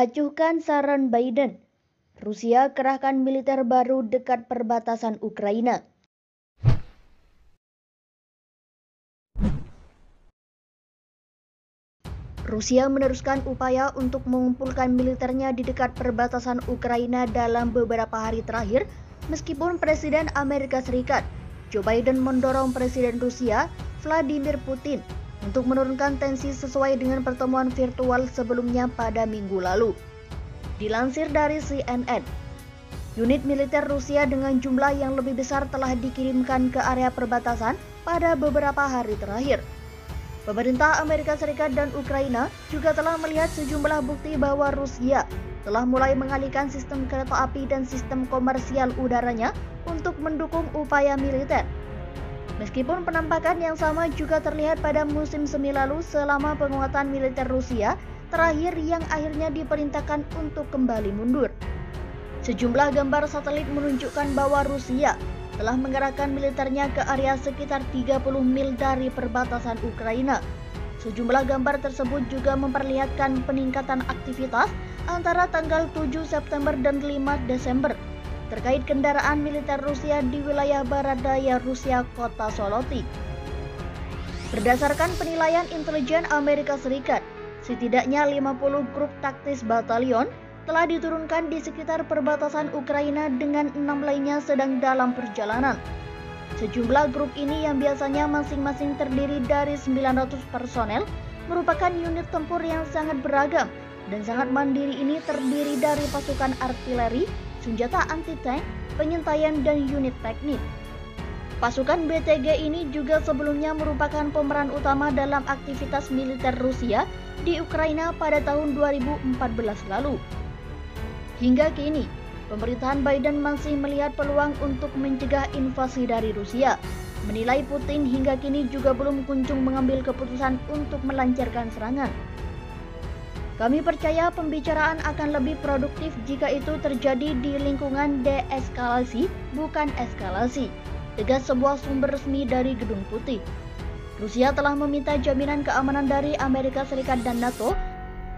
Acuhkan saran Biden. Rusia kerahkan militer baru dekat perbatasan Ukraina. Rusia meneruskan upaya untuk mengumpulkan militernya di dekat perbatasan Ukraina dalam beberapa hari terakhir, meskipun Presiden Amerika Serikat, Joe Biden, mendorong Presiden Rusia, Vladimir Putin, untuk menurunkan tensi sesuai dengan pertemuan virtual sebelumnya pada minggu lalu. Dilansir dari CNN, unit militer Rusia dengan jumlah yang lebih besar telah dikirimkan ke area perbatasan pada beberapa hari terakhir. Pemerintah Amerika Serikat dan Ukraina juga telah melihat sejumlah bukti bahwa Rusia telah mulai mengalihkan sistem kereta api dan sistem komersial udaranya untuk mendukung upaya militer. Meskipun penampakan yang sama juga terlihat pada musim semi lalu selama penguatan militer Rusia terakhir yang akhirnya diperintahkan untuk kembali mundur. Sejumlah gambar satelit menunjukkan bahwa Rusia telah mengerahkan militernya ke area sekitar 30 mil dari perbatasan Ukraina. Sejumlah gambar tersebut juga memperlihatkan peningkatan aktivitas antara tanggal 7 September dan 5 Desember terkait kendaraan militer Rusia di wilayah barat daya Rusia, kota Soloti. Berdasarkan penilaian intelijen Amerika Serikat, setidaknya 50 grup taktis batalion telah diturunkan di sekitar perbatasan Ukraina dengan 6 lainnya sedang dalam perjalanan. Sejumlah grup ini yang biasanya masing-masing terdiri dari 900 personel merupakan unit tempur yang sangat beragam dan sangat mandiri. Ini terdiri dari pasukan artileri, senjata anti-tank, pengintaian, dan unit teknik. Pasukan BTG ini juga sebelumnya merupakan pemeran utama dalam aktivitas militer Rusia di Ukraina pada tahun 2014 lalu. Hingga kini, pemerintahan Biden masih melihat peluang untuk mencegah invasi dari Rusia. Menilai Putin hingga kini juga belum kunjung mengambil keputusan untuk melancarkan serangan. Kami percaya pembicaraan akan lebih produktif jika itu terjadi di lingkungan deeskalasi, bukan eskalasi, tegas sebuah sumber resmi dari Gedung Putih. Rusia telah meminta jaminan keamanan dari Amerika Serikat dan NATO,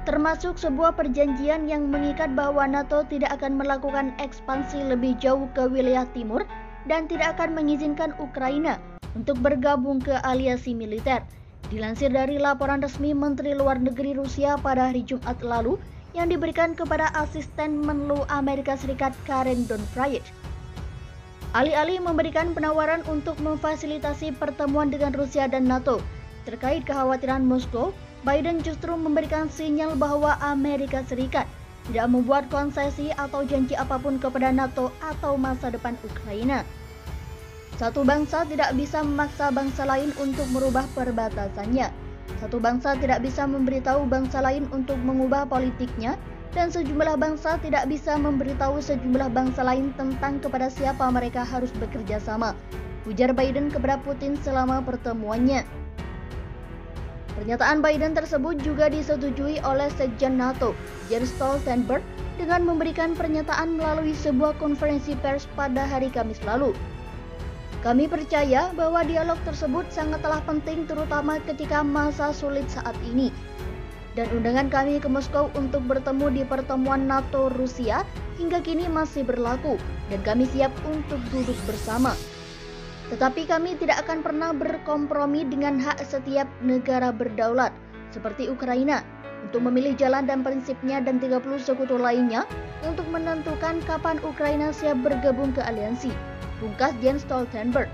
termasuk sebuah perjanjian yang mengikat bahwa NATO tidak akan melakukan ekspansi lebih jauh ke wilayah timur dan tidak akan mengizinkan Ukraina untuk bergabung ke aliansi militer. Dilansir dari laporan resmi Menteri Luar Negeri Rusia pada hari Jumat lalu yang diberikan kepada asisten Menlu Amerika Serikat Karen Donfried. Alih-alih memberikan penawaran untuk memfasilitasi pertemuan dengan Rusia dan NATO terkait kekhawatiran Moskow, Biden justru memberikan sinyal bahwa Amerika Serikat tidak membuat konsesi atau janji apapun kepada NATO atau masa depan Ukraina. Satu bangsa tidak bisa memaksa bangsa lain untuk merubah perbatasannya. Satu bangsa tidak bisa memberitahu bangsa lain untuk mengubah politiknya, dan sejumlah bangsa tidak bisa memberitahu sejumlah bangsa lain tentang kepada siapa mereka harus bekerja sama, ujar Biden kepada Putin selama pertemuannya. Pernyataan Biden tersebut juga disetujui oleh Sekjen NATO, Jens Stoltenberg, dengan memberikan pernyataan melalui sebuah konferensi pers pada hari Kamis lalu. Kami percaya bahwa dialog tersebut sangatlah penting terutama ketika masa sulit saat ini. Dan undangan kami ke Moskow untuk bertemu di pertemuan NATO-Rusia hingga kini masih berlaku dan kami siap untuk duduk bersama. Tetapi kami tidak akan pernah berkompromi dengan hak setiap negara berdaulat seperti Ukraina untuk memilih jalan dan prinsipnya dan 30 sekutu lainnya untuk menentukan kapan Ukraina siap bergabung ke aliansi, pungkas Jens Stoltenberg.